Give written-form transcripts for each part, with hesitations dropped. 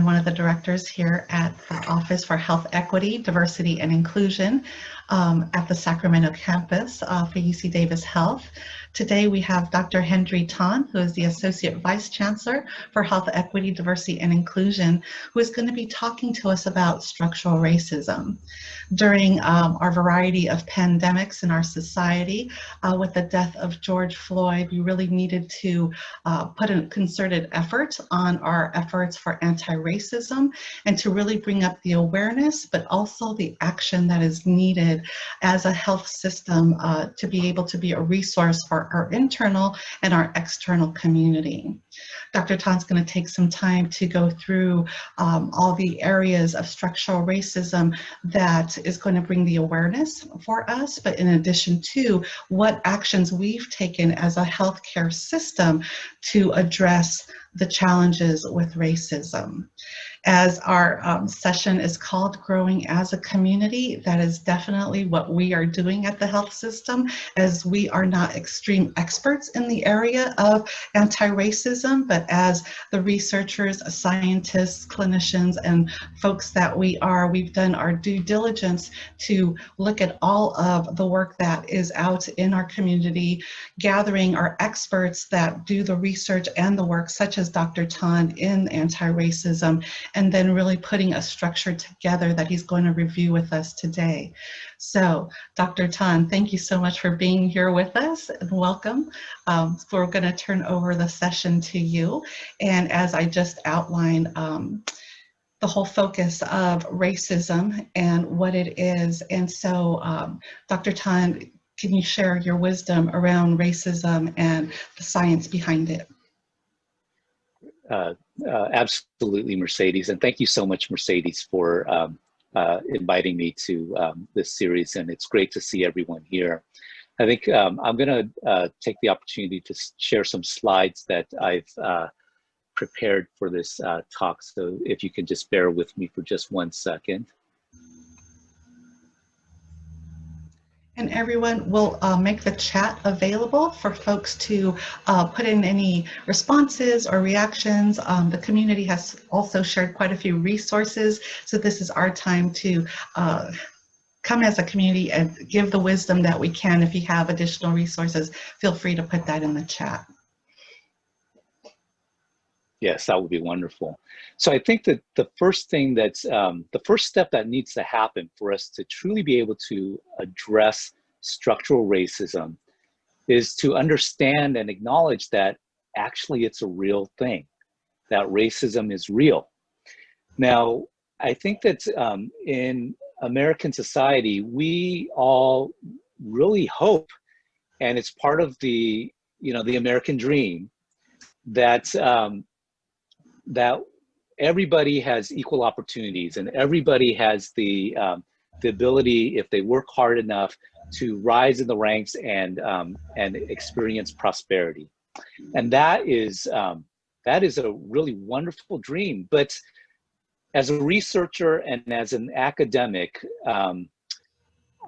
I'm one of the directors here at the Office for Health Equity, Diversity, and Inclusion at the Sacramento campus for UC Davis Health. Today we have Dr. Hendry Tan, who is the Associate Vice Chancellor for Health Equity, Diversity, and Inclusion, who is going to be talking to us about structural racism. During our variety of pandemics in our society, with the death of George Floyd, we really needed to put a concerted effort on our efforts for anti-racism and to really bring up the awareness, but also the action that is needed as a health system to be able to be a resource for our internal and our external community. Dr. Tan's going to take some time to go through all the areas of structural racism that is going to bring the awareness for us, but in addition to what actions we've taken as a healthcare system to address the challenges with racism. As our session is called Growing as a Community, that is definitely what we are doing at the health system, as we are not extreme experts in the area of anti-racism, but as the researchers, scientists, clinicians, and folks that we are, we've done our due diligence to look at all of the work that is out in our community, gathering our experts that do the research and the work, such as Dr. Tan in anti-racism, and then really putting a structure together that he's going to review with us today. So, Dr. Tan, thank you so much for being here with us, and welcome. We're going to turn over the session to you. And as I just outlined, the whole focus of racism and what it is. And so, Dr. Tan, can you share your wisdom around racism and the science behind it? Absolutely, Mercedes, and thank you so much, Mercedes, for inviting me to this series, and it's great to see everyone here. I think I'm going to take the opportunity to share some slides that I've prepared for this talk, so if you can just bear with me for just 1 second. And everyone will make the chat available for folks to put in any responses or reactions. The community has also shared quite a few resources, so this is our time to come as a community and give the wisdom that we can. If you have additional resources, feel free to put that in the chat. Yes, that would be wonderful. So I think that the first thing that's, the first step that needs to happen for us to truly be able to address structural racism is to understand and acknowledge that actually it's a real thing, that racism is real. Now, I think that in American society, we all really hope, and it's part of the, the American dream, that that everybody has equal opportunities and everybody has the ability, if they work hard enough, to rise in the ranks and experience prosperity. And that is a really wonderful dream. But as a researcher and as an academic,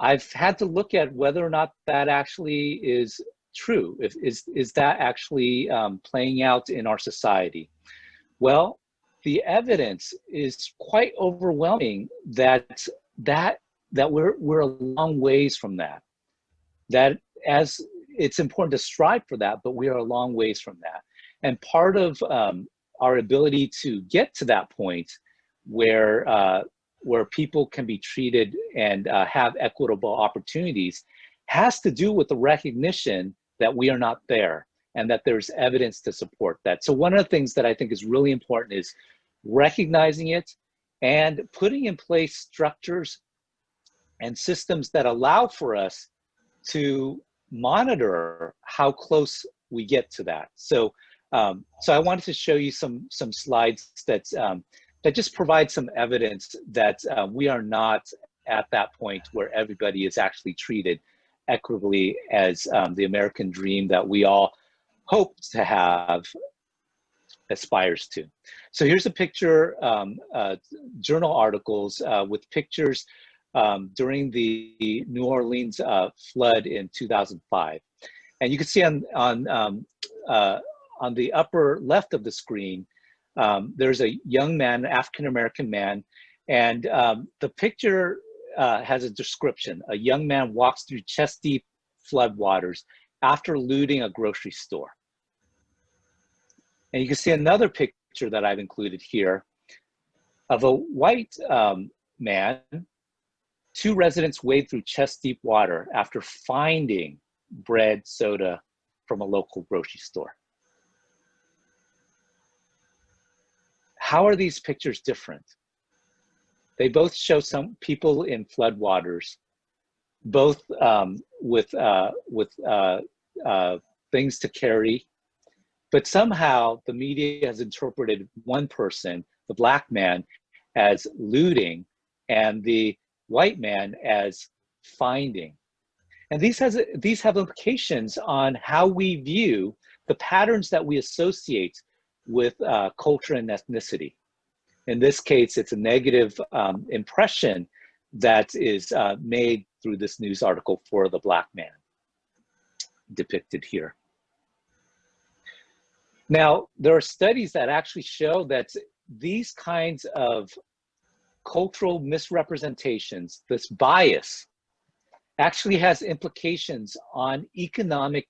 I've had to look at whether or not that actually is true. Is that actually playing out in our society? Well, the evidence is quite overwhelming that we're a long ways from that. That as it's important to strive for that, but we are a long ways from that. And part of our ability to get to that point where people can be treated and have equitable opportunities has to do with the recognition that we are not there, and that there's evidence to support that. So one of the things that I think is really important is recognizing it and putting in place structures and systems that allow for us to monitor how close we get to that. So, so I wanted to show you some slides that just provide some evidence that we are not at that point where everybody is actually treated equitably as the American dream that we all hope to have aspires to. So here's a picture, journal articles with pictures during the New Orleans flood in 2005. And you can see on the upper left of the screen, there's a young man, African-American man, and the picture has a description. A young man walks through chest-deep floodwaters after looting a grocery store. And you can see another picture that I've included here of a white man. Two residents wade through chest-deep water after finding bread, soda from a local grocery store. How are these pictures different? They both show some people in floodwaters, both with things to carry, but somehow the media has interpreted one person, the Black man, as looting and the white man as finding. And these have implications on how we view the patterns that we associate with culture and ethnicity. In this case, it's a negative impression that is made through this news article for the Black man, depicted here. Now, there are studies that actually show that these kinds of cultural misrepresentations, this bias, actually has implications on economic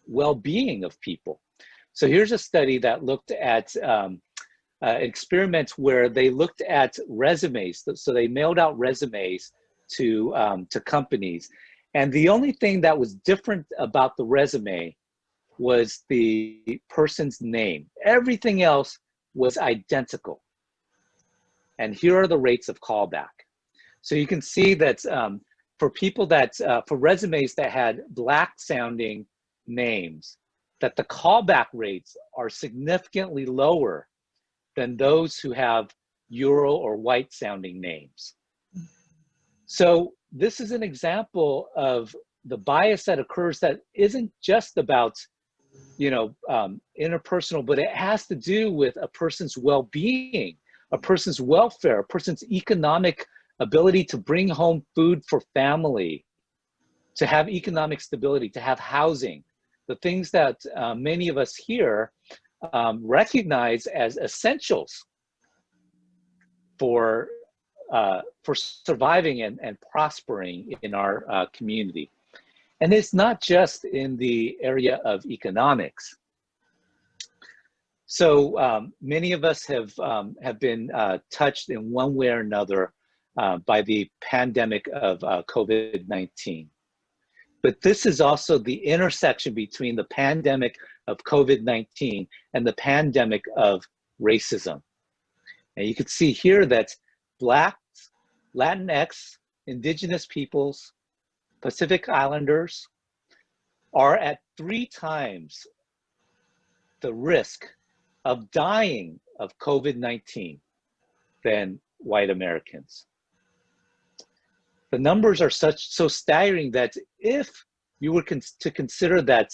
well-being of people. So here's a study that looked at experiments where they looked at resumes. So they mailed out resumes to companies. And the only thing that was different about the resume was the person's name. Everything else was identical. And here are the rates of callback. So you can see that for people that, for resumes that had Black sounding names, that the callback rates are significantly lower than those who have Euro or white sounding names. So this is an example of the bias that occurs that isn't just about, interpersonal, but it has to do with a person's well-being, a person's welfare, a person's economic ability to bring home food for family, to have economic stability, to have housing, the things that many of us here recognize as essentials for surviving and prospering in our community. And it's not just in the area of economics. So many of us have been touched in one way or another by the pandemic of COVID-19. But this is also the intersection between the pandemic of COVID-19 and the pandemic of racism. And you can see here that Blacks, Latinx, Indigenous peoples, Pacific Islanders are at 3 times the risk of dying of COVID-19 than white Americans. The numbers are so staggering that if you were to consider that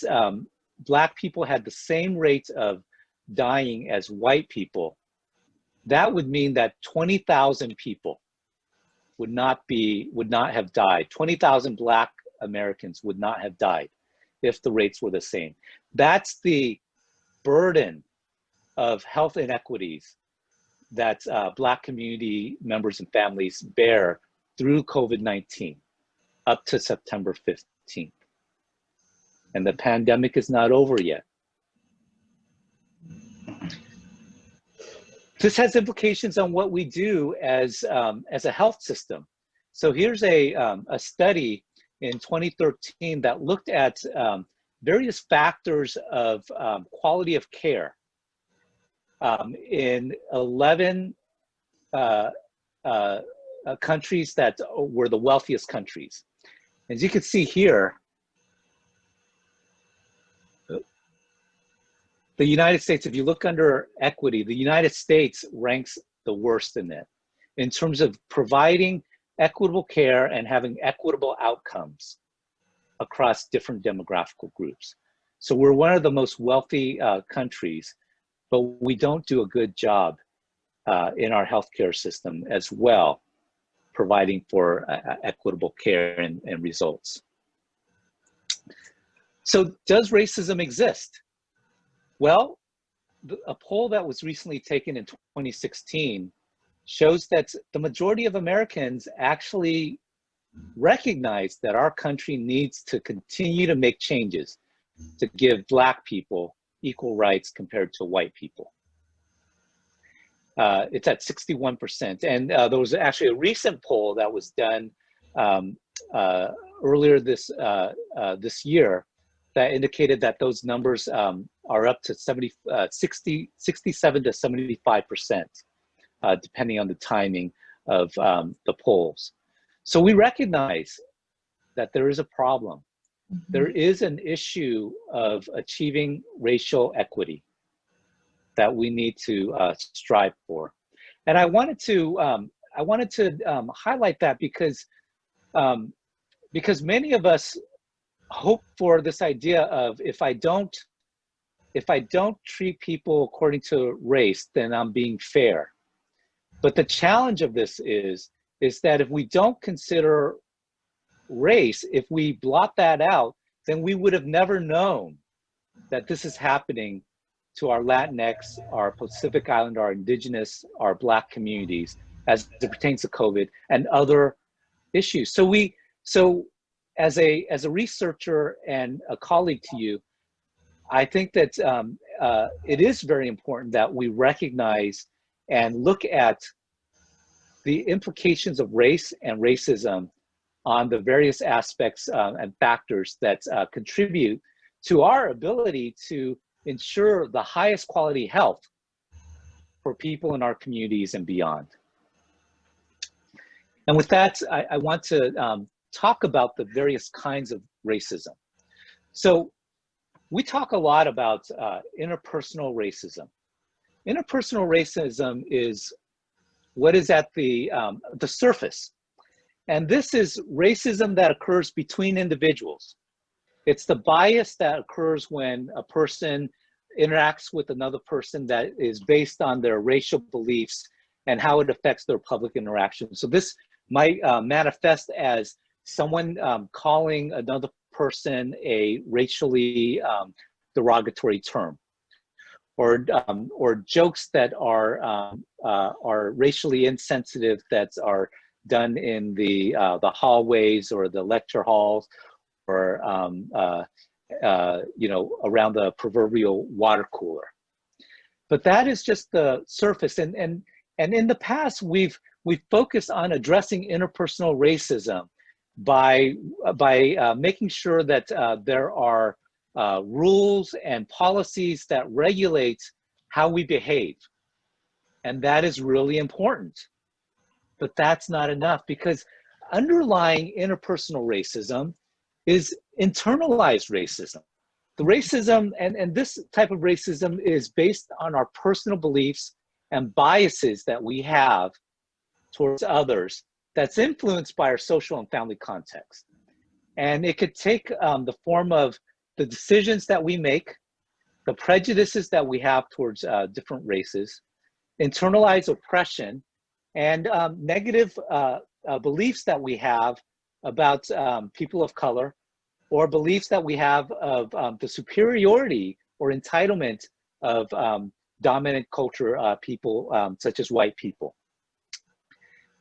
Black people had the same rate of dying as white people, that would mean that 20,000 people would not have died. 20,000 Black Americans would not have died if the rates were the same. That's the burden of health inequities that Black community members and families bear through COVID-19 up to September 15th. And the pandemic is not over yet. This has implications on what we do as a health system. So here's a study in 2013 that looked at various factors of quality of care in 11 countries that were the wealthiest countries. As you can see here, the United States, if you look under equity, the United States ranks the worst in it in terms of providing equitable care and having equitable outcomes across different demographic groups. So we're one of the most wealthy countries, but we don't do a good job in our healthcare system as well, providing for equitable care and results. So does racism exist? Well, a poll that was recently taken in 2016 shows that the majority of Americans actually recognize that our country needs to continue to make changes to give Black people equal rights compared to white people. It's at 61%. And there was actually a recent poll that was done earlier this year that indicated that those numbers are up to 67 to 75%, depending on the timing of the polls. So we recognize that there is a problem. Mm-hmm. There is an issue of achieving racial equity that we need to strive for. And I wanted to highlight that because many of us hope for this idea of if I don't treat people according to race, then I'm being fair. But the challenge of this is that if we don't consider race, if we blot that out, then we would have never known that this is happening to our Latinx, our Pacific Islander, our Indigenous, our Black communities as it pertains to COVID and other issues. So as a researcher and a colleague to you, I think that it is very important that we recognize and look at the implications of race and racism on the various aspects and factors that contribute to our ability to ensure the highest quality health for people in our communities and beyond. And with that, I want to talk about the various kinds of racism. So we talk a lot about interpersonal racism. Interpersonal racism is what is at the surface. And this is racism that occurs between individuals. It's the bias that occurs when a person interacts with another person that is based on their racial beliefs and how it affects their public interaction. So this might manifest as someone calling another person a racially derogatory term, or jokes that are racially insensitive that are done in the hallways or the lecture halls, or you know, around the proverbial water cooler. But that is just the surface, and in the past we've focused on addressing interpersonal racism by making sure that there are rules and policies that regulate how we behave, and that is really important. But that's not enough, because underlying interpersonal racism is internalized racism. The racism, and this type of racism is based on our personal beliefs and biases that we have towards others, that's influenced by our social and family context. And it could take the form of the decisions that we make, the prejudices that we have towards different races, internalized oppression, and negative beliefs that we have about people of color, or beliefs that we have of the superiority or entitlement of dominant culture people, such as white people.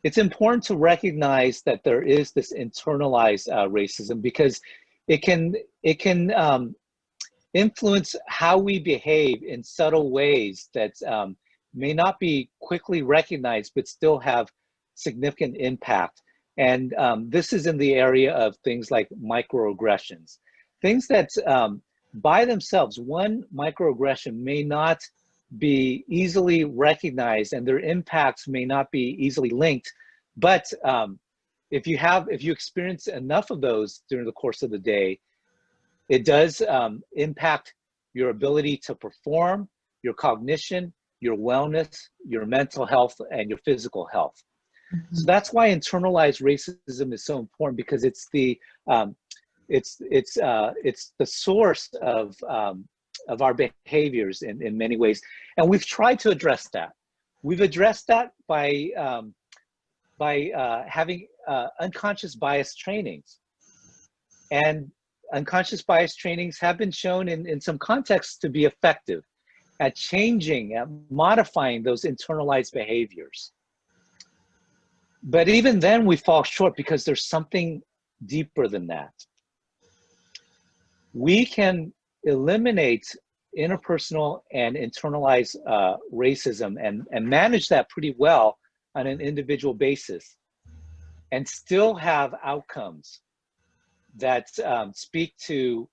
It's important to recognize that there is this internalized racism, because it can influence how we behave in subtle ways that may not be quickly recognized, but still have significant impact. And this is in the area of things like microaggressions, things that by themselves, one microaggression may not be easily recognized and their impacts may not be easily linked. But if you experience enough of those during the course of the day, it does impact your ability to perform, your cognition, your wellness, your mental health, and your physical health. Mm-hmm. So that's why internalized racism is so important, because it's the source of our behaviors in many ways, and we've tried to address that. We've addressed that by having unconscious bias trainings, and unconscious bias trainings have been shown in some contexts to be effective. at changing, at modifying those internalized behaviors. But even then we fall short because there's something deeper than that. We can eliminate interpersonal and internalized racism and manage that pretty well on an individual basis and still have outcomes that speak to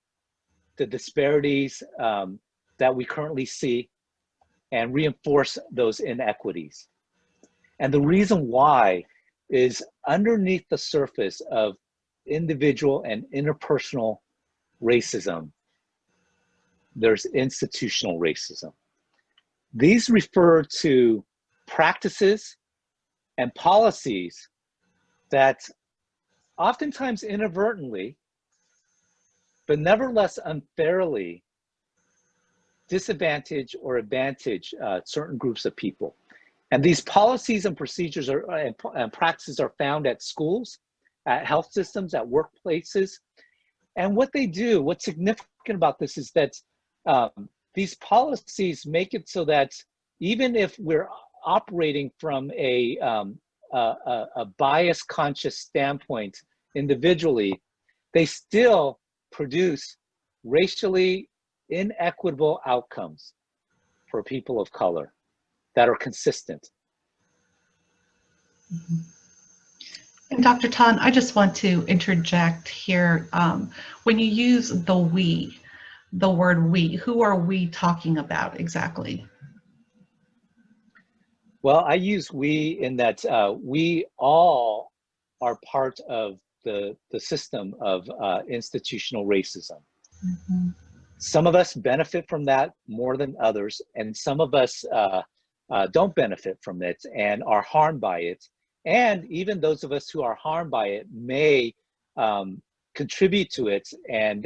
the disparities that we currently see and reinforce those inequities. And the reason why is underneath the surface of individual and interpersonal racism, there's institutional racism. These refer to practices and policies that oftentimes inadvertently, but nevertheless unfairly, disadvantage or advantage certain groups of people. And these policies and procedures and practices are found at schools, at health systems, at workplaces. And what they do, what's significant about this is that these policies make it so that even if we're operating from a bias conscious standpoint individually, they still produce racially inequitable outcomes for people of color that are consistent. Mm-hmm. And Dr. Tan, I just want to interject here. When you use the word we, who are we talking about exactly? Well, I use we in that we all are part of the system of institutional racism. Mm-hmm. Some of us benefit from that more than others, and some of us don't benefit from it and are harmed by it. And even those of us who are harmed by it may contribute to it and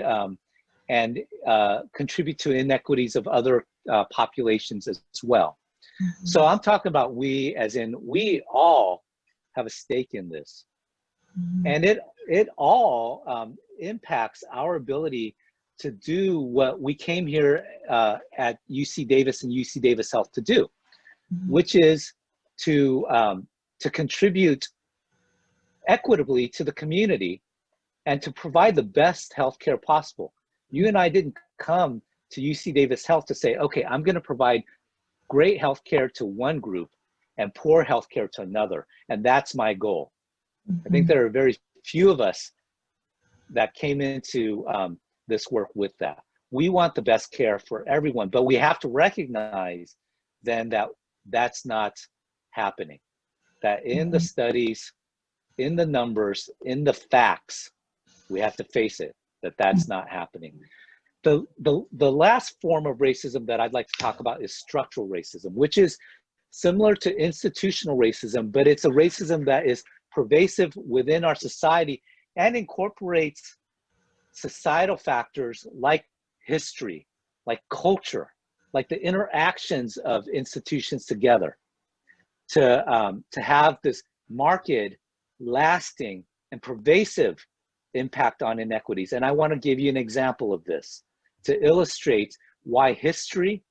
contribute to inequities of other populations as well. Mm-hmm. So I'm talking about we as in we all have a stake in this. Mm-hmm. And it all impacts our ability to do what we came here at UC Davis and UC Davis Health to do, mm-hmm. which is to contribute equitably to the community and to provide the best healthcare possible. You and I didn't come to UC Davis Health to say, okay, I'm going to provide great healthcare to one group and poor healthcare to another, and that's my goal. Mm-hmm. I think there are very few of us that came into this work with that. We want the best care for everyone, but we have to recognize then that that's not happening. That in the studies, in the numbers, in the facts, we have to face it, that that's not happening. The last form of racism that I'd like to talk about is structural racism, which is similar to institutional racism, but it's a racism that is pervasive within our society and incorporates societal factors like history, like culture, like the interactions of institutions together to have this marked, lasting, and pervasive impact on inequities. And I want to give you an example of this to illustrate why history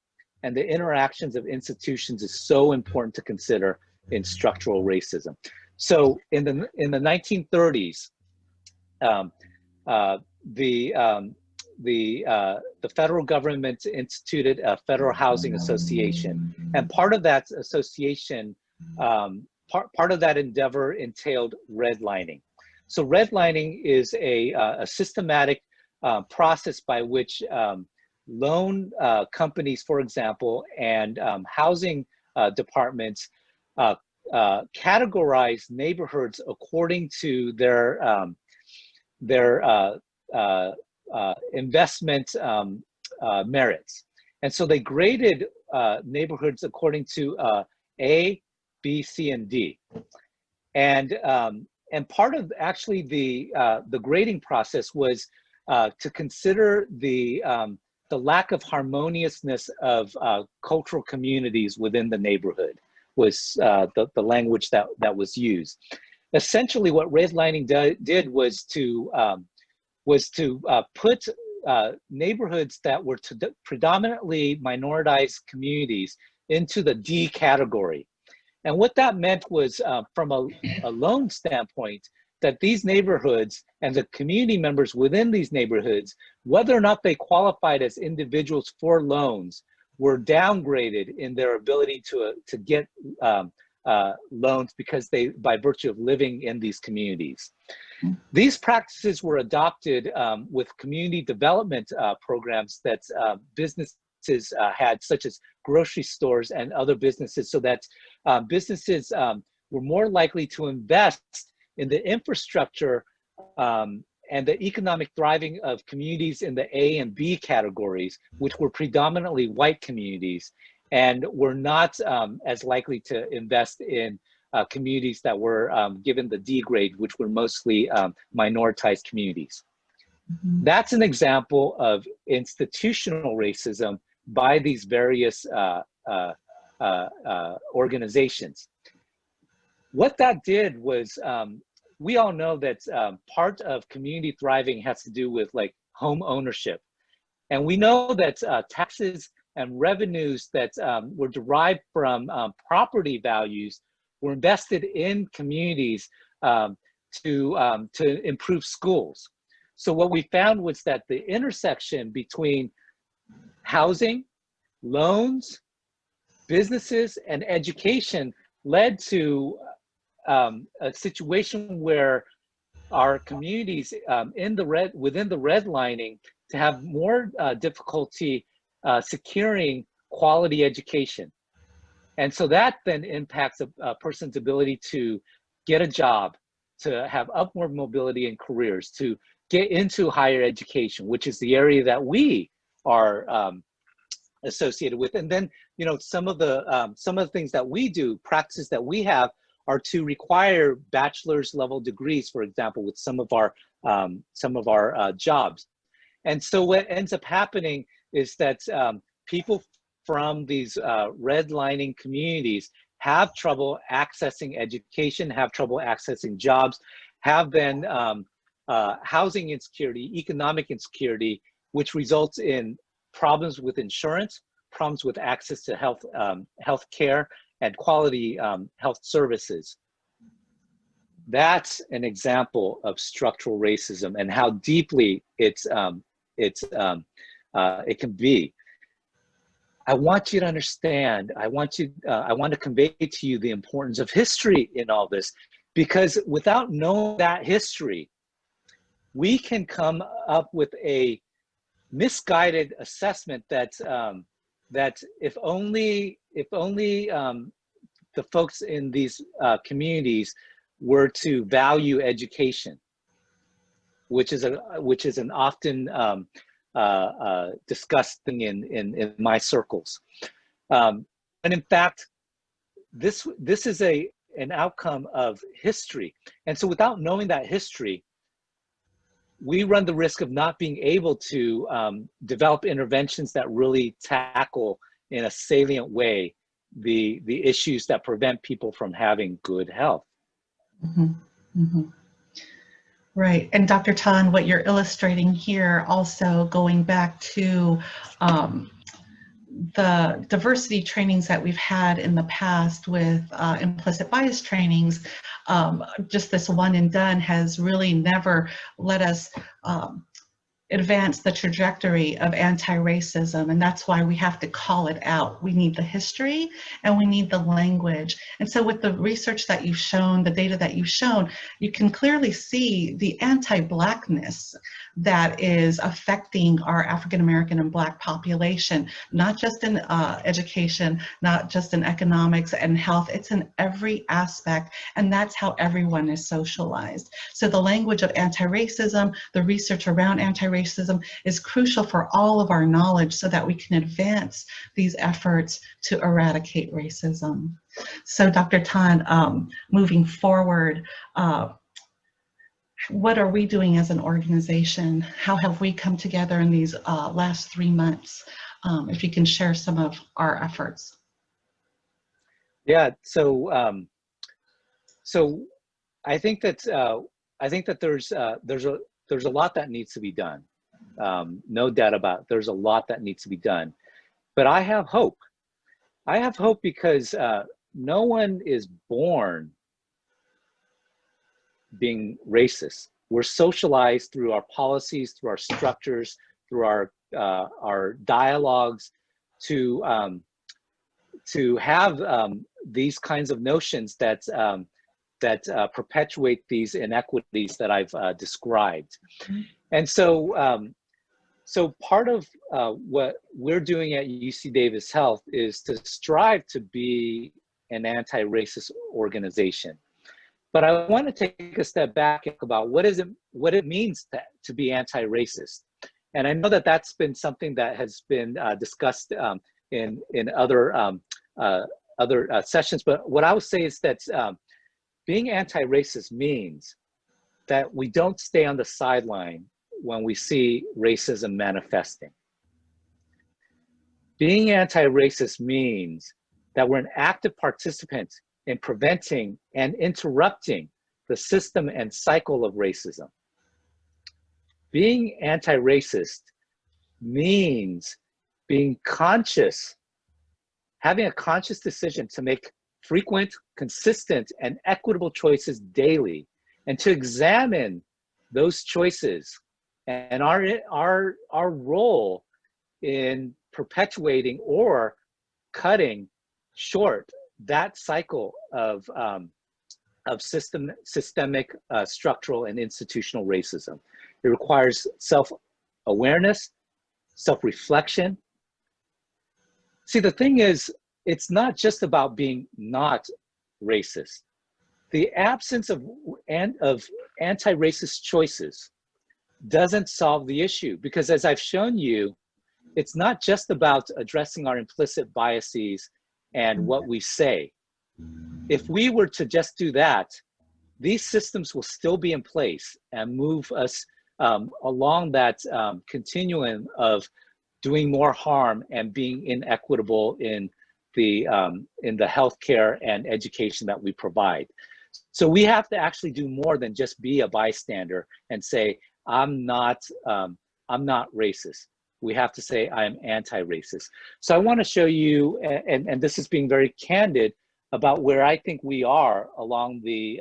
and the interactions of institutions is so important to consider in structural racism. So in the 1930s, the federal government instituted a Federal Housing Association, and part of that association, part of that endeavor entailed redlining. So redlining is a systematic process by which loan companies, for example, and housing departments categorize neighborhoods according to their investment merits. And so they graded neighborhoods according to A, B, C, and D. And part of actually the grading process was to consider the lack of harmoniousness of cultural communities within the neighborhood was the language that was used. Essentially, what redlining did was to put neighborhoods that were predominantly minoritized communities into the D category. And what that meant was, from a loan standpoint, that these neighborhoods and the community members within these neighborhoods, whether or not they qualified as individuals for loans, were downgraded in their ability to get loans because by virtue of living in these communities. These practices were adopted with community development programs that businesses had, such as grocery stores and other businesses, so that businesses were more likely to invest in the infrastructure and the economic thriving of communities in the A and B categories, which were predominantly white communities, and were not as likely to invest in communities that were given the D grade, which were mostly minoritized communities. Mm-hmm. That's an example of institutional racism by these various organizations. What that did was, we all know that part of community thriving has to do with like home ownership. And we know that taxes and revenues that were derived from property values were invested in communities to improve schools. So what we found was that the intersection between housing, loans, businesses, and education led to a situation where our communities within the redlining to have more difficulty securing quality education. And so that then impacts a person's ability to get a job, to have upward mobility in careers, to get into higher education, which is the area that we are associated with. And then, you know, some of the things that we do, practices that we have, are to require bachelor's level degrees, for example, with some of our jobs. And so what ends up happening is that people from these redlining communities have trouble accessing education, have trouble accessing jobs, have then housing insecurity, economic insecurity, which results in problems with insurance, problems with access to health care and quality health services. That's an example of structural racism and how deeply it can be. I want you to understand, I want to convey to you the importance of history in all this, because without knowing that history, we can come up with a misguided assessment that that if only the folks in these communities were to value education, which is an often discussed thing in my circles, and in fact, this is an outcome of history. And so, without knowing that history, we run the risk of not being able to develop interventions that really tackle in a salient way the issues that prevent people from having good health. Mm-hmm. Mm-hmm. Right. And Dr. Tan, what you're illustrating here, also going back to the diversity trainings that we've had in the past with implicit bias trainings, just this one and done has really never let us advance the trajectory of anti-racism, and that's why we have to call it out. We need the history and we need the language. And so with the research that you've shown, the data that you've shown, you can clearly see the anti-Blackness that is affecting our African American and Black population, not just in education, not just in economics and health, it's in every aspect, and that's how everyone is socialized. So the language of anti-racism, the research around anti-racism is crucial for all of our knowledge so that we can advance these efforts to eradicate racism. So Dr. Tan, moving forward, what are we doing as an organization? How have we come together in these last 3 months? If you can share some of our efforts. Yeah, so I think that there's a lot that needs to be done. No doubt about it. There's a lot that needs to be done. But I have hope. I have hope because no one is born being racist. We're socialized through our policies, through our structures, through our dialogues to have these kinds of notions that perpetuate these inequities that I've described. And so, so part of what we're doing at UC Davis Health is to strive to be an anti-racist organization. But I want to take a step back about what it means to be anti-racist. And I know that that's been something that has been discussed in other sessions. But what I would say is that being anti-racist means that we don't stay on the sideline when we see racism manifesting. Being anti-racist means that we're an active participant in preventing and interrupting the system and cycle of racism. Being anti-racist means being conscious, having a conscious decision to make frequent, consistent, and equitable choices daily, and to examine those choices and our role in perpetuating or cutting short that cycle of systemic, structural, and institutional racism. It requires self-awareness, self-reflection. See, the thing is, it's not just about being not racist. The absence of anti-racist choices doesn't solve the issue, because as I've shown you, it's not just about addressing our implicit biases and what we say. If we were to just do that, these systems will still be in place and move us along that continuum of doing more harm and being inequitable in the healthcare and education that we provide. So we have to actually do more than just be a bystander and say, I'm not racist. We have to say, I am anti-racist. So I want to show you, and this is being very candid about where I think we are along the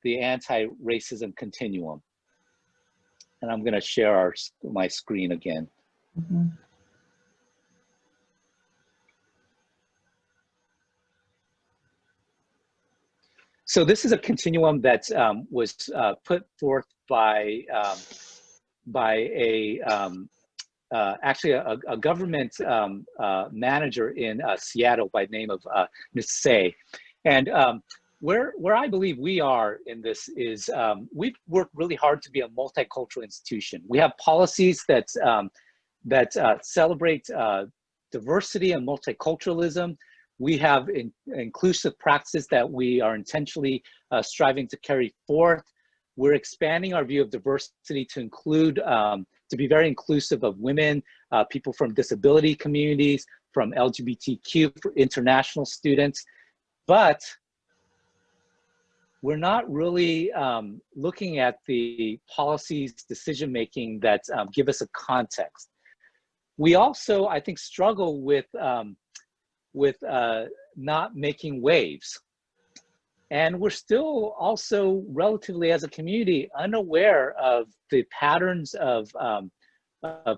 anti-racism continuum. And I'm going to share my screen again. Mm-hmm. So this is a continuum that was put forth by actually a government manager in Seattle by the name of Ms. Say. And where I believe we are in this is we've worked really hard to be a multicultural institution. We have policies that celebrate diversity and multiculturalism. We have inclusive practices that we are intentionally striving to carry forth. We're expanding our view of diversity to include, to be very inclusive of women, people from disability communities, from LGBTQ, for international students. But we're not really looking at the policies, decision-making that give us a context. We also, I think, struggle with not making waves. And we're still also relatively, as a community, unaware of the patterns of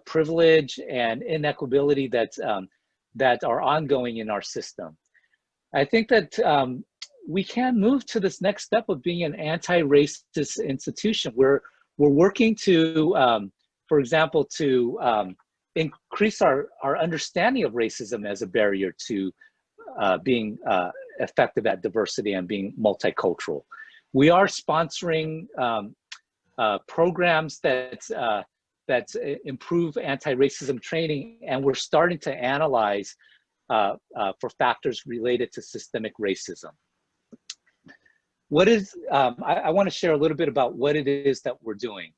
privilege and inequity that are ongoing in our system. I think that we can move to this next step of being an anti-racist institution. We're working to, for example, to increase our understanding of racism as a barrier to being effective at diversity and being multicultural. We are sponsoring programs that improve anti-racism training, and we're starting to analyze for factors related to systemic racism. What is, I want to share a little bit about what it is that we're doing.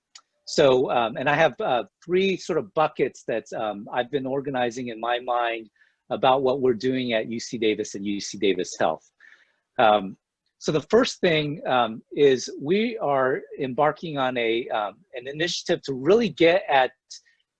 So, and I have three sort of buckets that I've been organizing in my mind about what we're doing at UC Davis and UC Davis Health. So the first thing is we are embarking on an initiative to really get at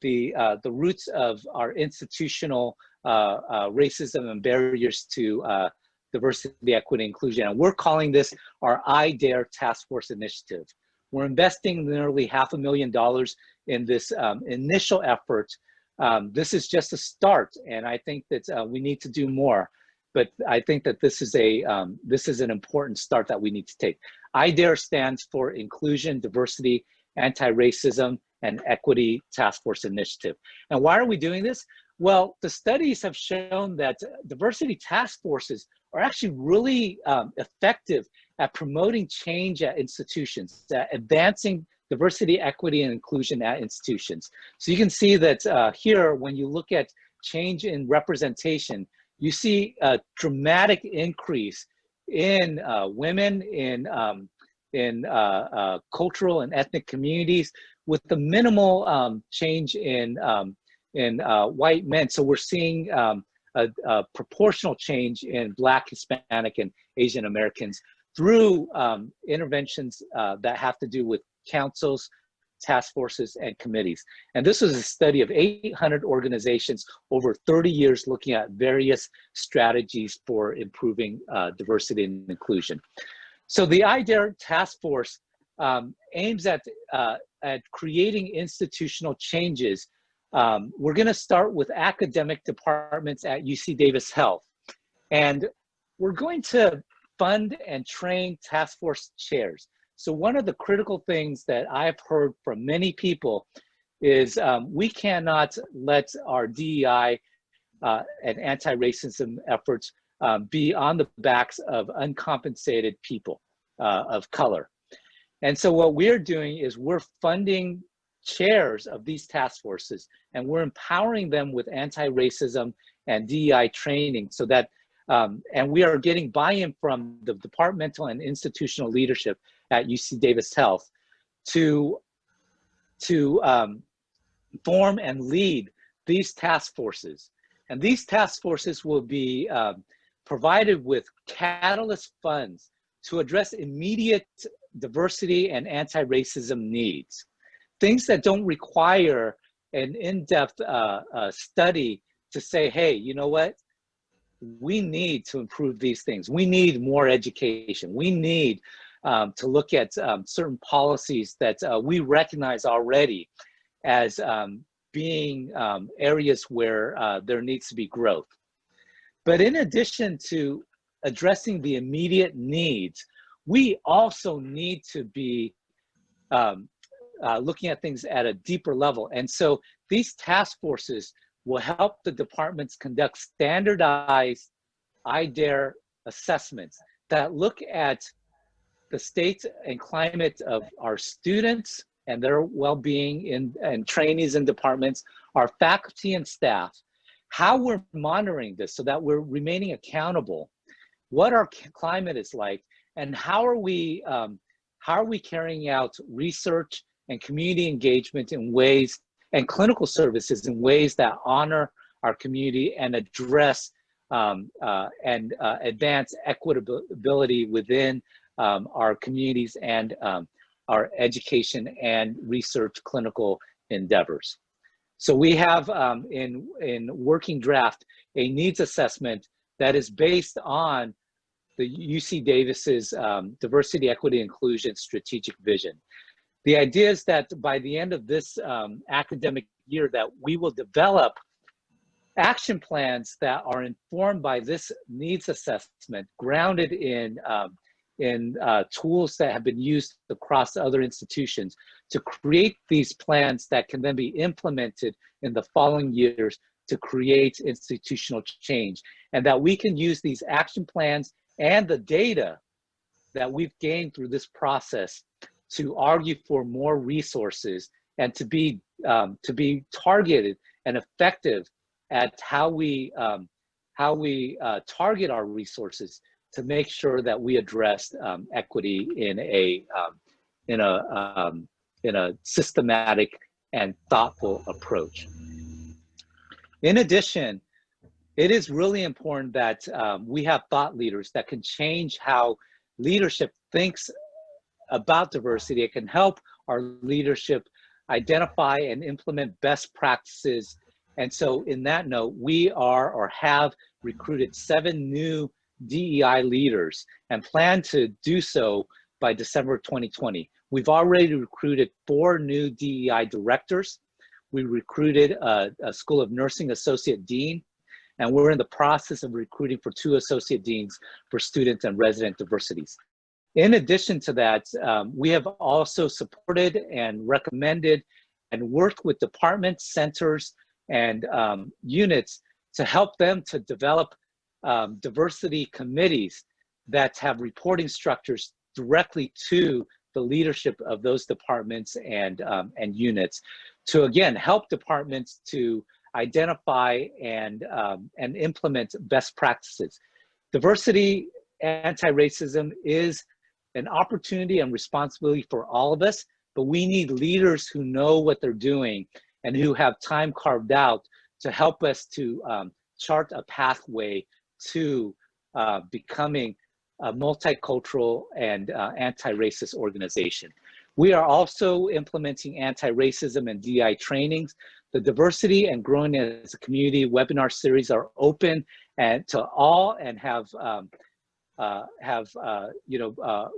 the roots of our institutional racism and barriers to diversity, equity, inclusion. And we're calling this our I Dare Task Force Initiative. We're investing nearly $500,000 in this initial effort. This is just a start, and I think that we need to do more. But I think that this is an important start that we need to take. I Dare stands for Inclusion, Diversity, Anti-Racism, and Equity Task Force Initiative. And why are we doing this? Well, the studies have shown that diversity task forces are actually really effective at promoting change at institutions, at advancing diversity, equity, and inclusion at institutions. So you can see that here, when you look at change in representation, you see a dramatic increase in women, in cultural and ethnic communities, with the minimal change in white men. So we're seeing a proportional change in Black, Hispanic, and Asian Americans through interventions that have to do with councils, task forces, and committees. And this was a study of 800 organizations over 30 years, looking at various strategies for improving diversity and inclusion. So the I Dare Task Force aims at creating institutional changes. We're going to start with academic departments at UC Davis Health. And we're going to fund and train task force chairs. So one of the critical things that I've heard from many people is we cannot let our DEI and anti-racism efforts be on the backs of uncompensated people of color. And so what we're doing is we're funding chairs of these task forces, and we're empowering them with anti-racism and DEI training, so that, and we are getting buy-in from the departmental and institutional leadership at UC Davis Health to form and lead these task forces. And these task forces will be provided with catalyst funds to address immediate diversity and anti-racism needs. Things that don't require an in-depth study to say, hey, you know what? We need to improve these things. We need more education. We need to look at certain policies that we recognize already as being areas where there needs to be growth. But in addition to addressing the immediate needs, we also need to be looking at things at a deeper level. And so these task forces will help the departments conduct standardized I Dare assessments that look at the state and climate of our students and their well-being and trainees in departments, our faculty and staff, how we're monitoring this so that we're remaining accountable, what our climate is like, and how are we carrying out research and community engagement in ways, and clinical services in ways that honor our community and address and advance equitability within our communities and our education and research clinical endeavors. So we have in working draft a needs assessment that is based on the UC Davis's diversity, equity, inclusion strategic vision. The idea is that by the end of this academic year that we will develop action plans that are informed by this needs assessment, grounded in tools that have been used across other institutions to create these plans that can then be implemented in the following years to create institutional change. And that we can use these action plans and the data that we've gained through this process to argue for more resources and to be targeted and effective at how we target our resources to make sure that we address equity in a systematic and thoughtful approach. In addition, it is really important that we have thought leaders that can change how leadership thinks about diversity. It can help our leadership identify and implement best practices. And so in that note, we are or have recruited 7 new DEI leaders and plan to do so by December 2020. We've already recruited 4 new DEI directors. We recruited a School of Nursing associate dean, and we're in the process of recruiting for 2 associate deans for student and resident diversities. In addition to that, we have also supported and recommended and worked with departments, centers, and units to help them to develop diversity committees that have reporting structures directly to the leadership of those departments and units to, again, help departments to identify and implement best practices. Diversity, anti-racism is an opportunity and responsibility for all of us, but we need leaders who know what they're doing and who have time carved out to help us to chart a pathway to becoming a multicultural and anti-racist organization. We are also implementing anti-racism and DEI trainings. The Diversity and Growing as a Community webinar series are open and to all and have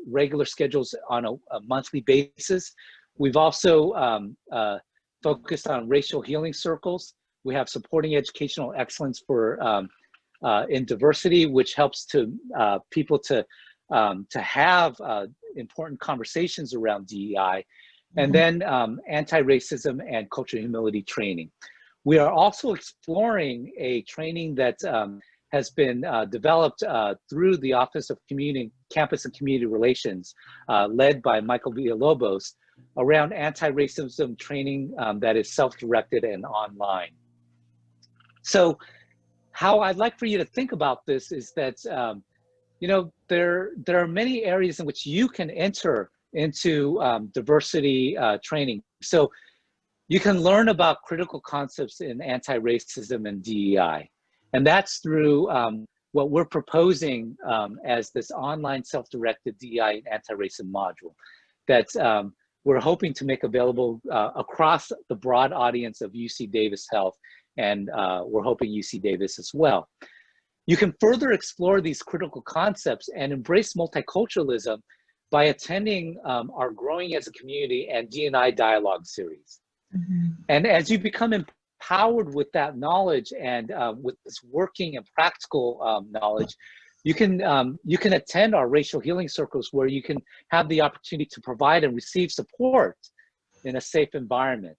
regular schedules on a monthly basis. We've also focused on racial healing circles. We have supporting educational excellence for in diversity, which helps to people to have important conversations around DEI, and then anti-racism and cultural humility training. We are also exploring a training that has been developed through the Office of Campus and Community Relations, led by Michael Villalobos, around anti-racism training that is self-directed and online. So how I'd like for you to think about this is that, there are many areas in which you can enter into diversity training. So you can learn about critical concepts in anti-racism and DEI. And that's through what we're proposing as this online self-directed DEI and anti-racism module that we're hoping to make available across the broad audience of UC Davis Health, and we're hoping UC Davis as well. You can further explore these critical concepts and embrace multiculturalism by attending our Growing as a Community and D&I Dialogue series. And as you become empowered with that knowledge and with this working and practical knowledge, you can attend our racial healing circles where you can have the opportunity to provide and receive support in a safe environment.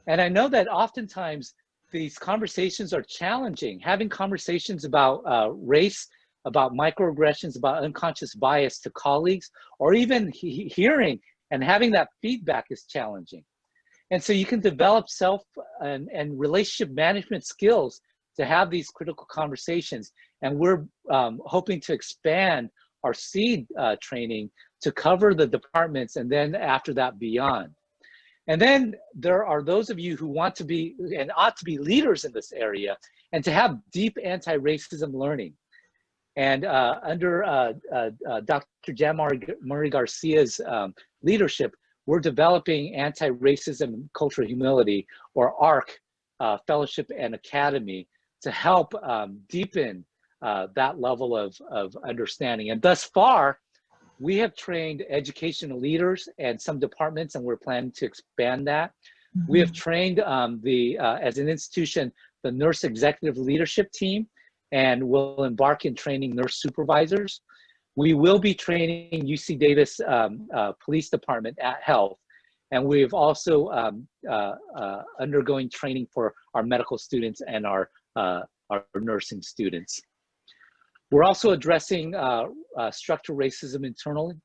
And I know that oftentimes these conversations are challenging. Having conversations about race, about microaggressions, about unconscious bias to colleagues, or even hearing and having that feedback is challenging. And so you can develop self and relationship management skills to have these critical conversations. And we're hoping to expand our SEED training to cover the departments and then after that beyond. And then there are those of you who want to be and ought to be leaders in this area and to have deep anti-racism learning. And under Dr. Jan Murray Garcia's leadership, we're developing Anti-Racism and Cultural Humility, or ARC, Fellowship and Academy, to help deepen that level of understanding. And thus far, we have trained educational leaders and some departments, and we're planning to expand that. We have trained as an institution, the Nurse Executive Leadership Team, and we'll embark in training nurse supervisors. We will be training UC Davis Police Department at Health, and we've also undergoing training for our medical students and our nursing students. We're also addressing structural racism internally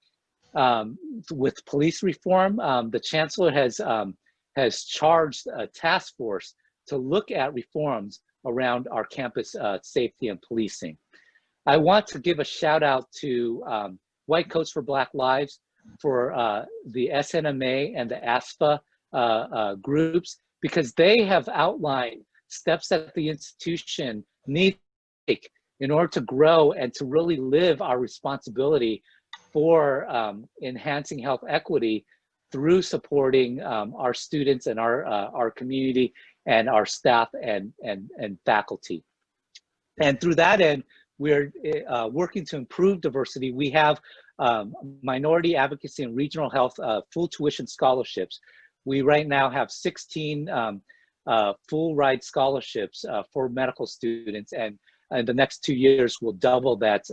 with police reform. The Chancellor has charged a task force to look at reforms around our campus safety and policing. I want to give a shout out to White Coats for Black Lives, for the SNMA and the ASFA groups, because they have outlined steps that the institution needs to take in order to grow and to really live our responsibility for enhancing health equity through supporting our students and our community and our staff and faculty. And through that end, we're working to improve diversity. We have minority advocacy and regional health full tuition scholarships. We right now have 16 full ride scholarships for medical students, and in the next 2 years we'll double that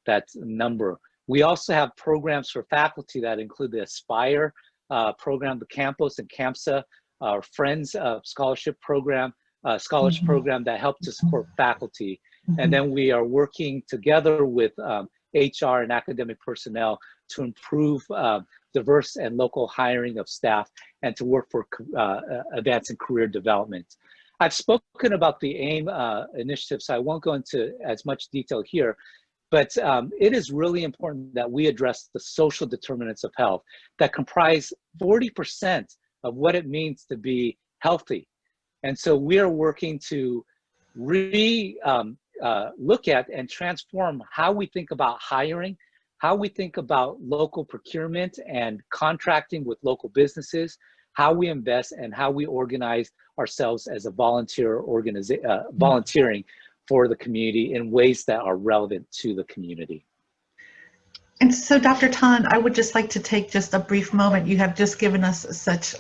that number. We also have programs for faculty that include the Aspire program, the Campos and CAMSA, our Friends Scholarship program, scholarship program that help to support faculty. And then we are working together with HR and academic personnel to improve diverse and local hiring of staff and to work for advancing career development. I've spoken about the AIM initiative, so I won't go into as much detail here, but it is really important that we address the social determinants of health that comprise 40% of what it means to be healthy. And so we are working to look at and transform how we think about hiring, how we think about local procurement and contracting with local businesses, how we invest, and how we organize ourselves as a volunteering for the community in ways that are relevant to the community. And so, Dr. Tan, I would just like to take just a brief moment. You have just given us such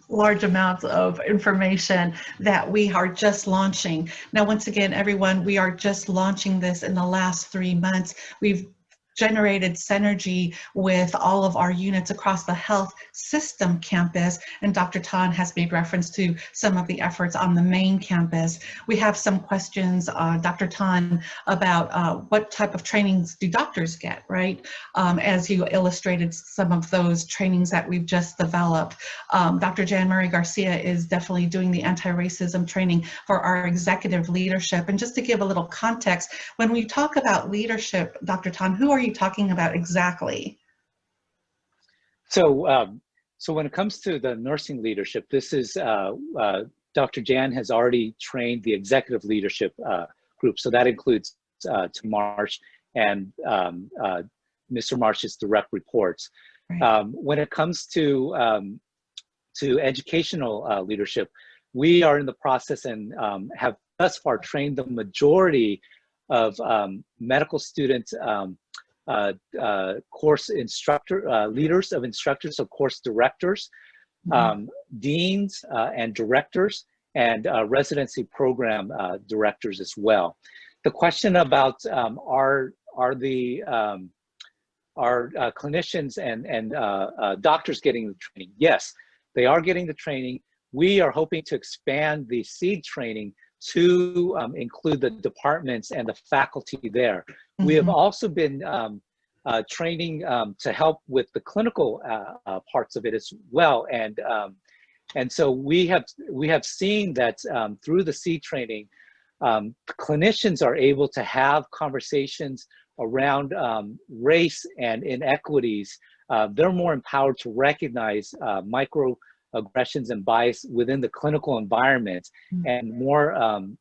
large amounts of information that we are just launching. Now, once again, everyone, we are just launching this in the last 3 months. We've generated synergy with all of our units across the health system campus, and Dr. Tan has made reference to some of the efforts on the main campus. We have some questions, Dr. Tan, about what type of trainings do doctors get, right? As you illustrated some of those trainings that we've just developed. Dr. Jan Marie Garcia is definitely doing the anti-racism training for our executive leadership. And just to give a little context, when we talk about leadership, Dr. Tan, who are you talking about exactly? So, so when it comes to the nursing leadership, this is Dr. Jan has already trained the executive leadership group. So that includes to Marsh and Mr. Marsh's direct reports. Right. When it comes to educational leadership, we are in the process and have thus far trained the majority of medical students, course instructor, leaders of instructors, so course directors, deans and directors, and residency program directors as well. The question about are clinicians and doctors getting the training? Yes, they are getting the training. We are hoping to expand the SEED training to include the departments and the faculty there. We have also been training to help with the clinical parts of it as well, and so we have seen that through the SEED training, clinicians are able to have conversations around race and inequities. They're more empowered to recognize microaggressions and bias within the clinical environment, and more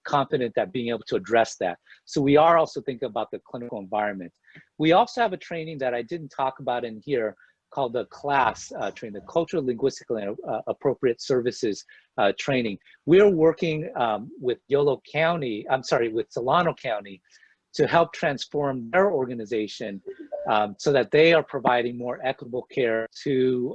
confident at being able to address that. So we are also thinking about the clinical environment. We also have a training that I didn't talk about in here called the CLASS training, the Cultural, Linguistically Appropriate Services training. We're working with with Solano County to help transform their organization so that they are providing more equitable care to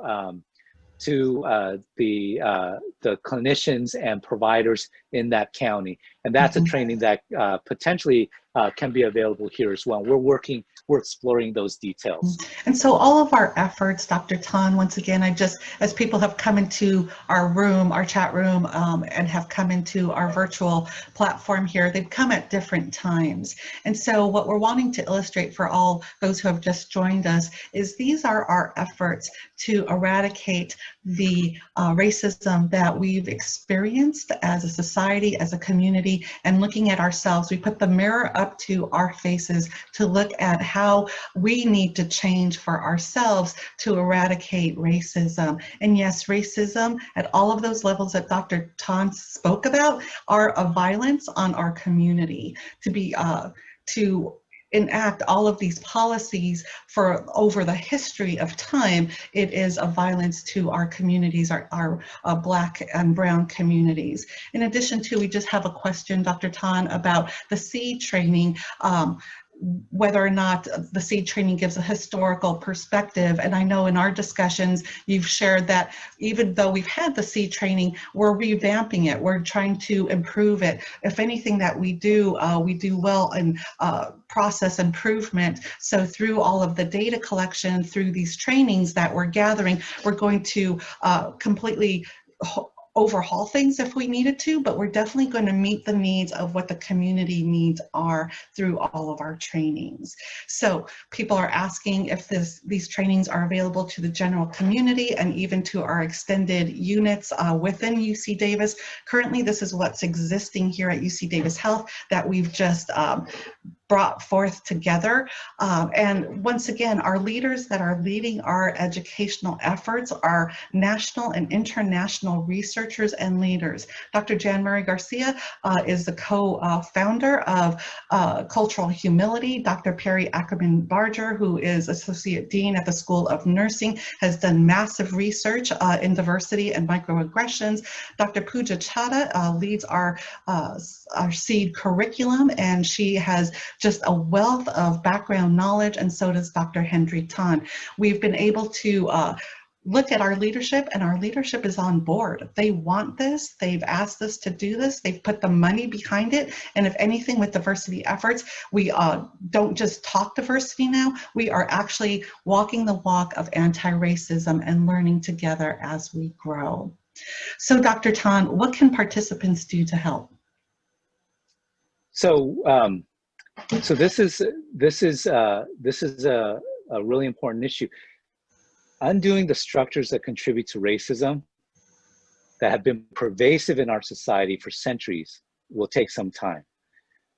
the clinicians and providers in that county. And that's a training that potentially can be available here as well. We're exploring those details. And so all of our efforts, Dr. Tan, once again, as people have come into our room, our chat room, and have come into our virtual platform here, they've come at different times. And so what we're wanting to illustrate for all those who have just joined us is these are our efforts to eradicate the racism that we've experienced as a society, as a community, and looking at ourselves. We put the mirror up to our faces to look at how we need to change for ourselves to eradicate racism. And yes, racism at all of those levels that Dr. Tan spoke about are a violence on our community. To enact all of these policies for over the history of time, it is a violence to our communities, our Black and Brown communities. In addition to, we just have a question, Dr. Tan, about the SEED training. Whether or not the SEED training gives a historical perspective. And I know in our discussions, you've shared that even though we've had the SEED training, we're revamping it. We're trying to improve it. If anything that we do well in process improvement. So through all of the data collection, through these trainings that we're gathering, we're going to completely overhaul things if we needed to, but we're definitely going to meet the needs of what the community needs are through all of our trainings. So people are asking if these trainings are available to the general community and even to our extended units within UC Davis. Currently, this is what's existing here at UC Davis Health that we've just brought forth together. And once again, our leaders that are leading our educational efforts are national and international researchers and leaders. Dr. Jan Murray Garcia is the co-founder of Cultural Humility. Dr. Perry Ackerman Barger, who is Associate Dean at the School of Nursing, has done massive research in diversity and microaggressions. Dr. Pooja Chadha leads our SEED curriculum, and she has just a wealth of background knowledge, and so does Dr. Hendry Tan. We've been able to look at our leadership, and our leadership is on board. They want this. They've asked us to do this. They've put the money behind it. And if anything, with diversity efforts, we don't just talk diversity now. We are actually walking the walk of anti-racism and learning together as we grow. So Dr. Tan, what can participants do to help? So this is a really important issue. Undoing the structures that contribute to racism that have been pervasive in our society for centuries will take some time.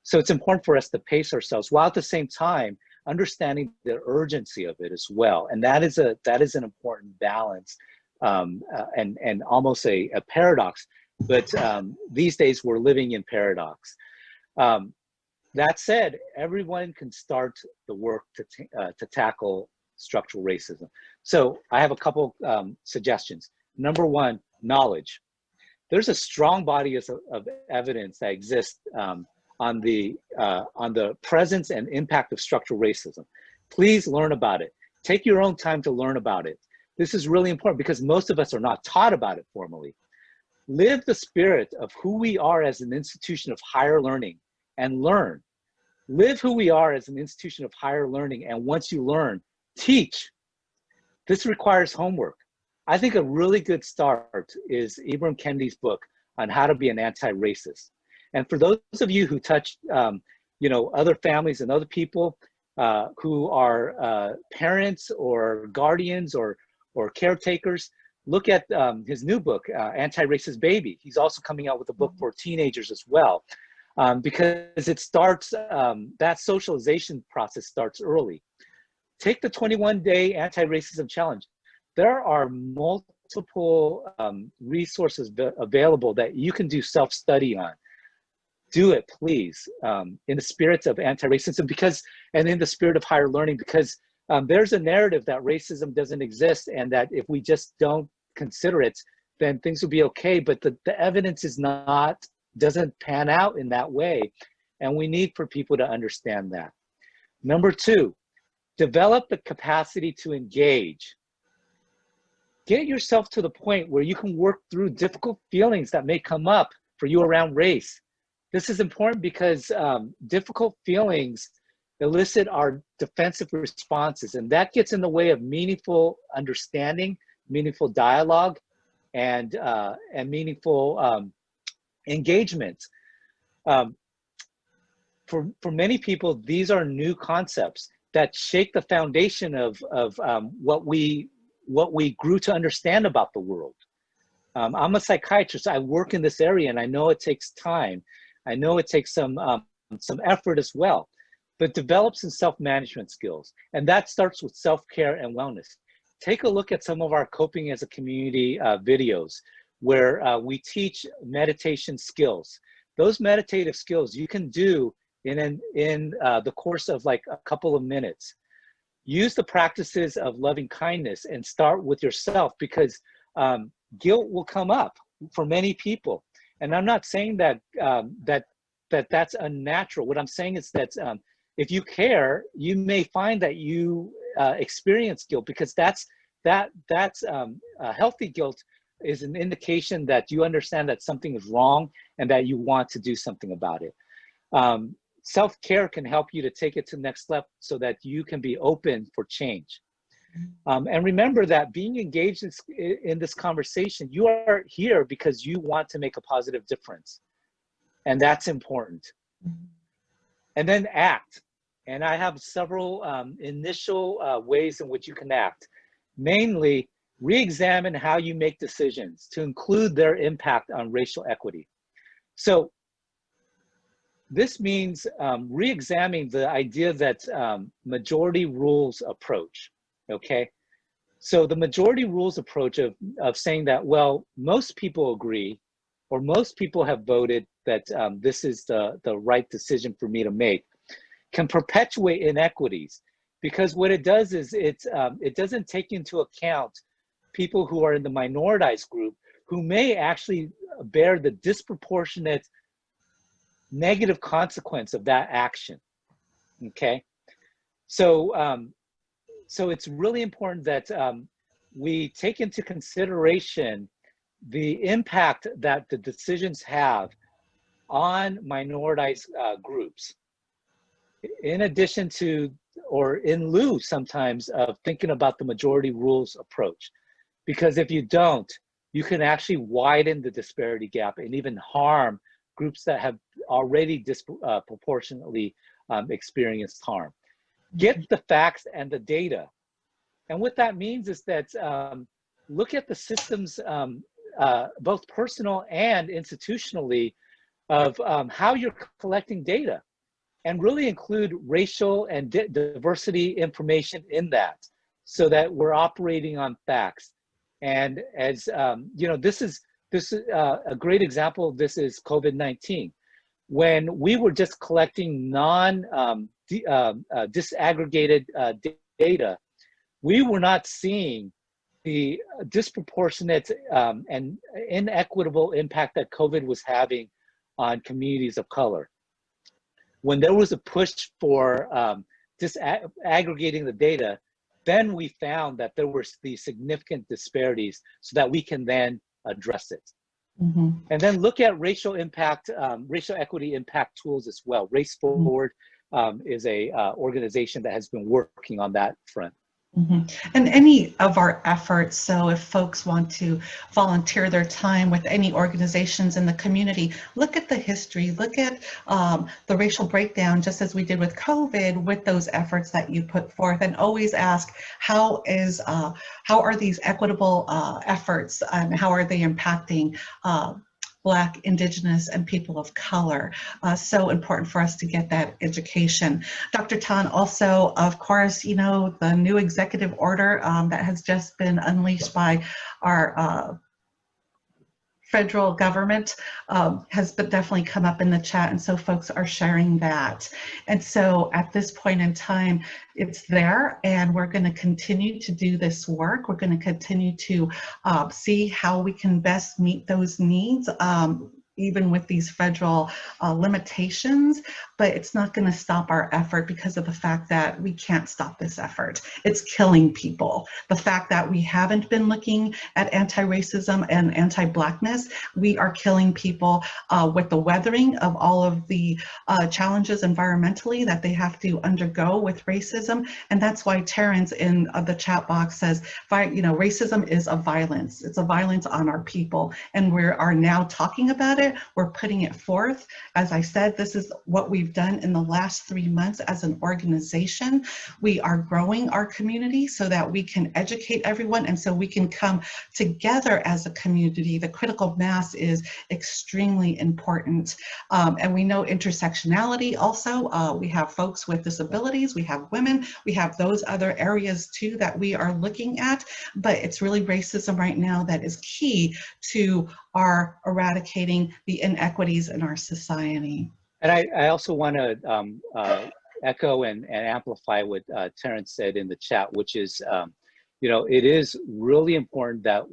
So it's important for us to pace ourselves while at the same time understanding the urgency of it as well. And that is an important balance and almost a paradox. But these days we're living in paradox. That said, everyone can start the work to tackle structural racism. So I have a couple suggestions. Number one, knowledge. There's a strong body of evidence that exists on the presence and impact of structural racism. Please learn about it. Take your own time to learn about it. This is really important because most of us are not taught about it formally. Live the spirit of who we are as an institution of higher learning and learn. Live who we are as an institution of higher learning, and once you learn, teach. This requires homework. I think a really good start is Ibram Kendi's book on how to be an anti-racist. And for those of you who touch, other families and other people who are parents or guardians or caretakers, look at his new book, Anti-Racist Baby. He's also coming out with a book for teenagers as well. Because it starts, that socialization process starts early. Take the 21-day anti-racism challenge. There are multiple resources available that you can do self-study on. Do it, please, in the spirit of anti-racism and in the spirit of higher learning, because there's a narrative that racism doesn't exist and that if we just don't consider it, then things will be okay. But the evidence doesn't pan out in that way. And we need for people to understand that. Number two, develop the capacity to engage. Get yourself to the point where you can work through difficult feelings that may come up for you around race. This is important because difficult feelings elicit our defensive responses, and that gets in the way of meaningful understanding, meaningful dialogue, and meaningful engagement. For many people, these are new concepts that shake the foundation of what we grew to understand about the world. I'm a psychiatrist. I work in this area, and I know it takes time. I know it takes some effort as well, but develop some self-management skills, and that starts with self-care and wellness. Take a look at some of our Coping as a Community videos, where we teach meditation skills. Those meditative skills you can do in the course of like a couple of minutes. Use the practices of loving kindness and start with yourself, because guilt will come up for many people. And I'm not saying that that's unnatural. What I'm saying is that if you care, you may find that you experience guilt, because that's healthy guilt is an indication that you understand that something is wrong and that you want to do something about it. Self-care can help you to take it to the next step so that you can be open for change. And remember that being engaged in this conversation, you are here because you want to make a positive difference. And that's important. And then act. And I have several initial ways in which you can act. Mainly, re-examine how you make decisions to include their impact on racial equity. So this means re-examining the idea that majority rules approach, okay? So the majority rules approach of saying that, well, most people agree, or most people have voted that this is the right decision for me to make, can perpetuate inequities, because what it does is it doesn't take into account people who are in the minoritized group who may actually bear the disproportionate negative consequence of that action, okay? So, so it's really important that we take into consideration the impact that the decisions have on minoritized groups, in addition to, or in lieu sometimes, of thinking about the majority rules approach. Because if you don't, you can actually widen the disparity gap and even harm groups that have already disproportionately experienced harm. Get the facts and the data. And what that means is that look at the systems, both personal and institutionally, of how you're collecting data, and really include racial and diversity information in that, so that we're operating on facts. And as you know, this is a great example of this is COVID-19. When we were just collecting disaggregated data, we were not seeing the disproportionate and inequitable impact that COVID was having on communities of color. When there was a push for disaggregating the data, then we found that there were these significant disparities, so that we can then address it. Mm-hmm. And then look at racial impact, racial equity impact tools as well. Race Forward is a organization that has been working on that front. Mm-hmm. And any of our efforts, so if folks want to volunteer their time with any organizations in the community, look at the history, look at the racial breakdown, just as we did with COVID, with those efforts that you put forth, and always ask, how are these equitable efforts, and how are they impacting Black, Indigenous, and people of color? So important for us to get that education. Dr. Tan, also, of course, you know, the new executive order that has just been unleashed by our federal government has definitely come up in the chat, and so folks are sharing that. And so at this point in time, it's there, and we're going to continue to do this work. We're going to continue to see how we can best meet those needs, even with these federal limitations, but it's not going to stop our effort, because of the fact that we can't stop this effort. It's killing people. The fact that we haven't been looking at anti-racism and anti-Blackness, we are killing people with the weathering of all of the challenges environmentally that they have to undergo with racism. And that's why Terrence in the chat box says, you know, racism is a violence. It's a violence on our people, and we are now talking about it. We're putting it forth. As I said, this is what we've done in the last 3 months as an organization. We are growing our community so that we can educate everyone, and so we can come together as a community. The critical mass is extremely important. And we know intersectionality also. We have folks with disabilities, we have women, we have those other areas too that we are looking at, but it's really racism right now that is key to our eradicating the inequities in our society. And I also want to echo and amplify what Terrence said in the chat, which is, you know, it is really important that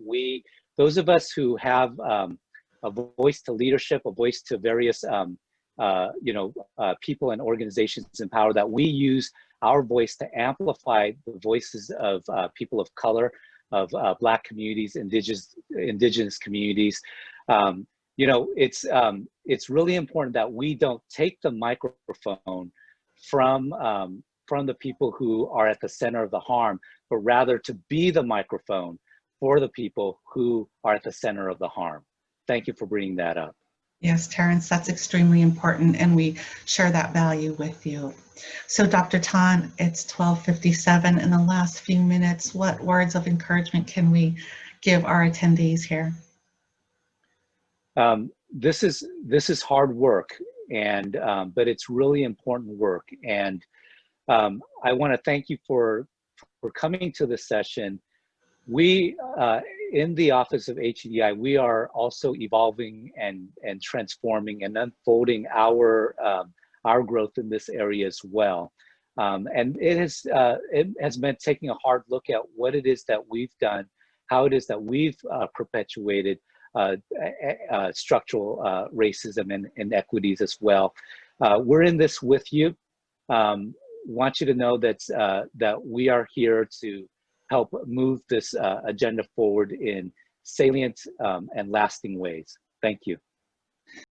those of us who have a voice to leadership, a voice to various, you know, people and organizations in power, that we use our voice to amplify the voices of people of color, of Black communities, indigenous communities. You know, it's really important that we don't take the microphone from the people who are at the center of the harm, but rather to be the microphone for the people who are at the center of the harm. Thank you for bringing that up. Yes, Terrence, that's extremely important, and we share that value with you. So, Dr. Tan, it's 12:57. In the last few minutes, what words of encouragement can we give our attendees here? This is hard work, and but it's really important work. And I want to thank you for coming to this session. We in the Office of HEDI, we are also evolving and transforming and unfolding our growth in this area as well. And it has meant taking a hard look at what it is that we've done, how it is that we've perpetuated structural racism and inequities as well. We're in this with you. Want you to know that that we are here to help move this agenda forward in salient and lasting ways. Thank you.